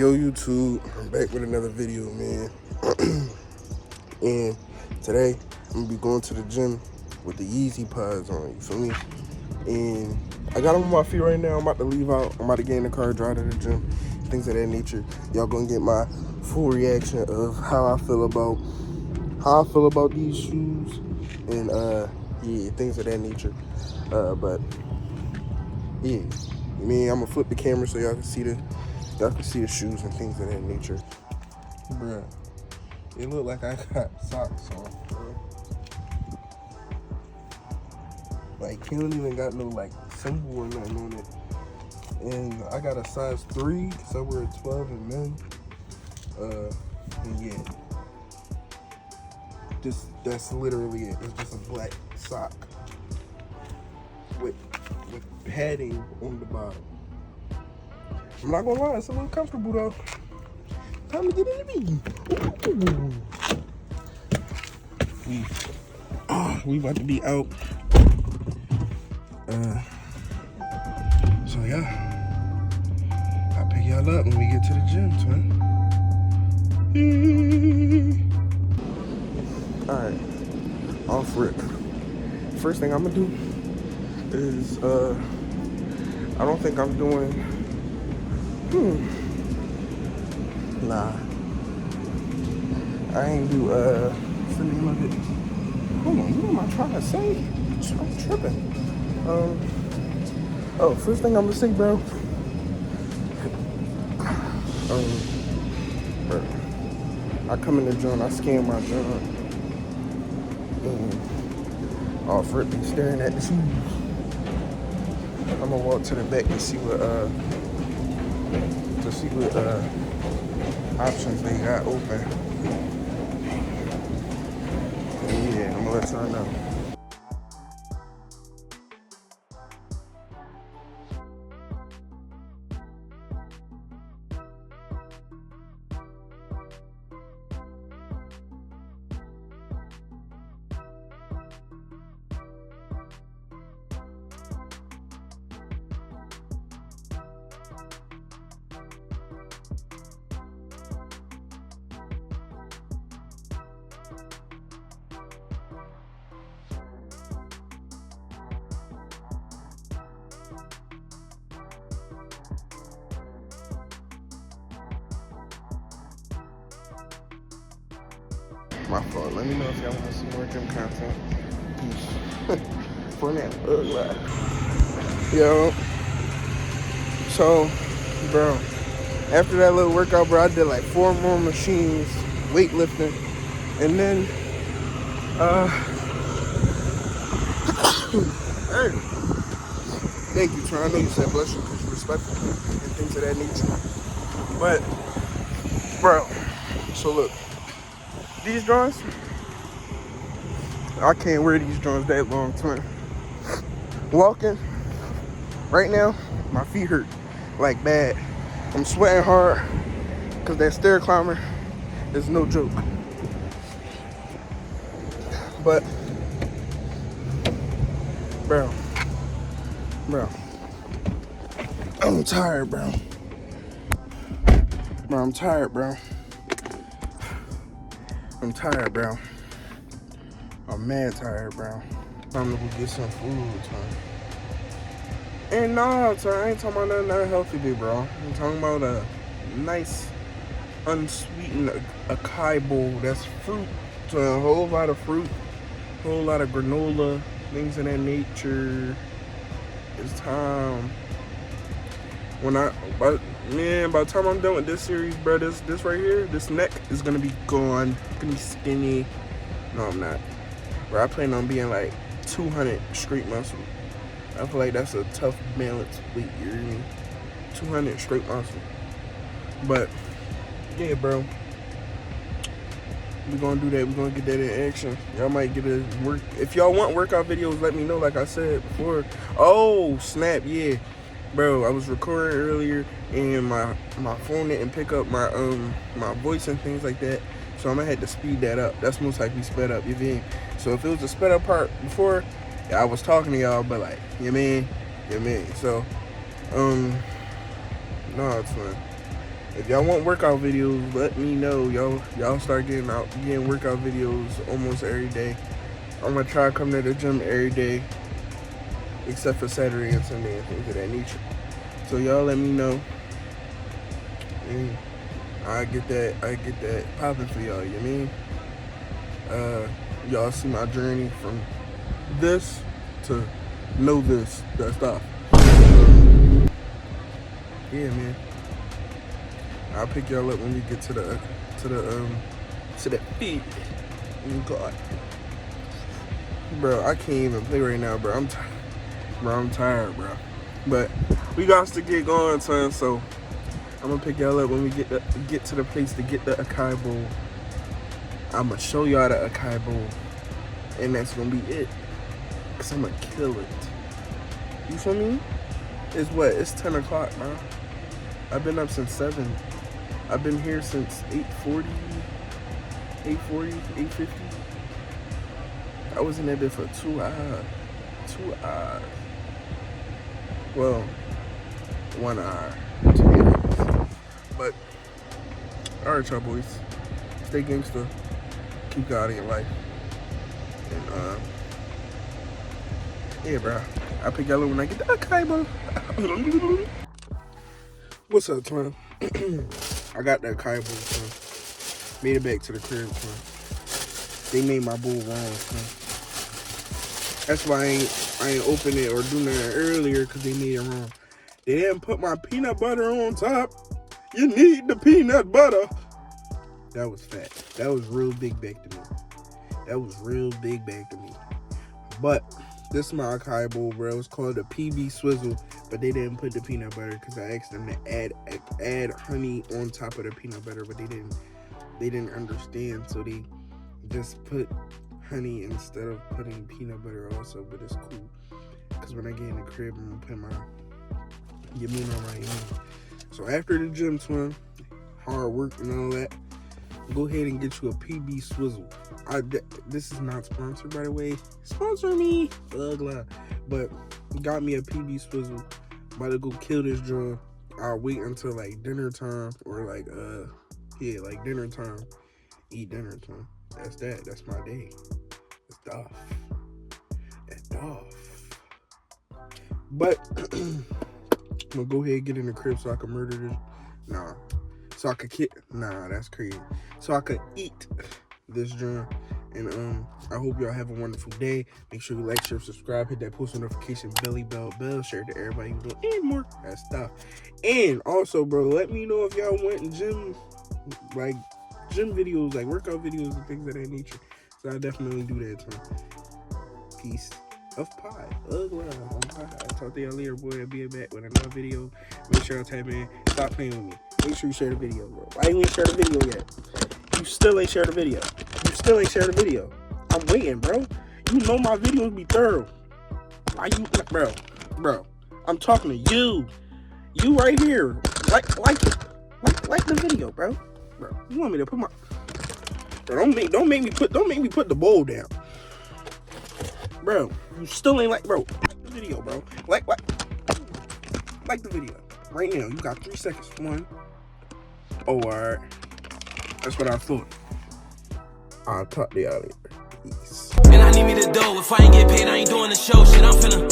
Yo YouTube, I'm back with another video, man. And today I'm gonna be going to the gym with the YEEZY PODS on, you feel me? And I got them on my feet right now. I'm about to leave out. I'm about to get in the car, drive to the gym, things of that nature. Y'all gonna get my full reaction of how I feel about these shoes and yeah, things of that nature. But yeah, I mean, I'm gonna flip the camera so y'all can see the shoes and things of that nature. Bruh, it look like I got socks on, bro. Like, he don't even got no like symbol or nothing on it. And I got a size 3 because I wear a 12 in men. And yeah, that's literally it. It's just a black sock with padding on the bottom. I'm not gonna lie, it's a little comfortable though. Time to get in the meeting. We about to be out. So yeah, I'll pick y'all up when we get to the gym, twin. Alright, off rip. First thing I'm gonna do is I don't think I'm doing nah. I ain't do what's the name of it? Hold on, what am I trying to say? I'm tripping. Oh, first thing I'm gonna say, bro. Bro, I come in the joint, I scan my joint, and off rip and staring at the shoes. I'm gonna walk to the back and see what options they got open. And yeah, I'm gonna let y'all know. My fault. Let me know if y'all want to see more gym content. Peace. For now. Yo. So, bro, after that little workout, bro, I did like 4 more machines, weightlifting, and then, hey, thank you, Tron. I know you said bless you because you're respectful and things of that nature. But, bro, so look. These drawers, I can't wear these drawers that long, twin. Walking, right now, my feet hurt, like bad. I'm sweating hard, because that stair climber is no joke. But, bro, I'm tired, bro. I'm tired, bro. I'm tired, bro. I'm mad tired, bro. Time to go get some food, time. And nah, I ain't talking about nothing unhealthy, big bro. I'm talking about a nice, unsweetened acai bowl that's fruit. So a whole lot of fruit, a whole lot of granola, things of that nature. It's time. By the time I'm done with this series, bro, this right here, this neck is gonna be gone. Gonna be skinny. No, I'm not. Bro, I plan on being like 200 straight muscle. I feel like that's a tough balance weight, you know what I mean? 200 straight muscle. But yeah, bro, we're gonna do that. We're gonna get that in action. Y'all might get a work. If y'all want workout videos, let me know. Like I said before. Oh snap, yeah. Bro, I was recording earlier and my phone didn't pick up my my voice and things like that. So I'm gonna have to speed that up. That's most likely sped up, you feel me? So if it was the sped up part before, I was talking to y'all, but like, you mean? So, no, it's fine. If y'all want workout videos, let me know. Y'all start getting workout videos almost every day. I'm gonna try to come to the gym every day, except for Saturday and Sunday and things of that nature. So y'all let me know, and I get that popping for y'all. You mean? Y'all see my journey from this to know this, that stuff. Yeah, man. I'll pick y'all up when we get to the feed. Oh God, bro, I can't even play right now, bro. I'm tired, bro. But we got to get going, son. So I'm gonna pick y'all up when we get to the place to get the acai bowl. I'm gonna show y'all the acai bowl, and that's gonna be it. Cause I'm gonna kill it. You feel me? It's what? It's 10 o'clock, man. I've been up since 7. I've been here since 8:40, 8:50. I was in that bit for 2 hours. 2 hours. Well, 1 hour, to be honest. But, alright, y'all boys. Stay gangster. Keep God in your life. And, yeah, bro. I'll pick y'all up when I get the acai bowl. What's up, twin? I got that acai bowl, twin. Made it back to the crib, twin. They made my bowl wrong, twin. That's why I ain't open it or do nothing earlier, because they made it wrong. They didn't put my peanut butter on top. You need the peanut butter. That was fat. That was real big back to me. But this is my acai bowl, bro. It's called a PB Swizzle, but they didn't put the peanut butter because I asked them to add honey on top of the peanut butter, but they didn't understand, so they just put honey instead of putting peanut butter also. But it's cool because when I get in the crib, I'm gonna put my yummy on my yummy. So after the gym, twin, hard work and all that, go ahead and get you a PB Swizzle. This is not sponsored, by the way. Sponsor me, but got me a PB Swizzle. About to go kill this joint. I'll wait until like dinner time or like dinner time. Eat dinner time. That's that. That's my day. It's tough. But I'm gonna go ahead and get in the crib so I can murder this. That's crazy. So I could eat this joint. And I hope y'all have a wonderful day. Make sure you like, share, subscribe, hit that post notification bell, share it to everybody who's doing and more that stuff. And also, bro, let me know if y'all want gym videos, like workout videos and things of that nature. So I definitely do that too. Peace of pie. I'll talk to y'all later, boy. I'll be back with another video. Make sure y'all type in. Stop playing with me. Make sure you share the video, bro. Why you ain't share the video yet? You still ain't share the video. I'm waiting, bro. You know my videos be thorough. Why you, bro? I'm talking to you. You right here. Like the video, bro. Bro, you want me to put my? Bro, don't make me put the bowl down, bro. You still ain't like the video, bro. Like the video right now. You got 3 seconds. 1. Oh, alright. That's what I thought. I'll talk to y'all later. Peace. And I need me to do. If I ain't get paid, I ain't doing the show. Shit, I'm finna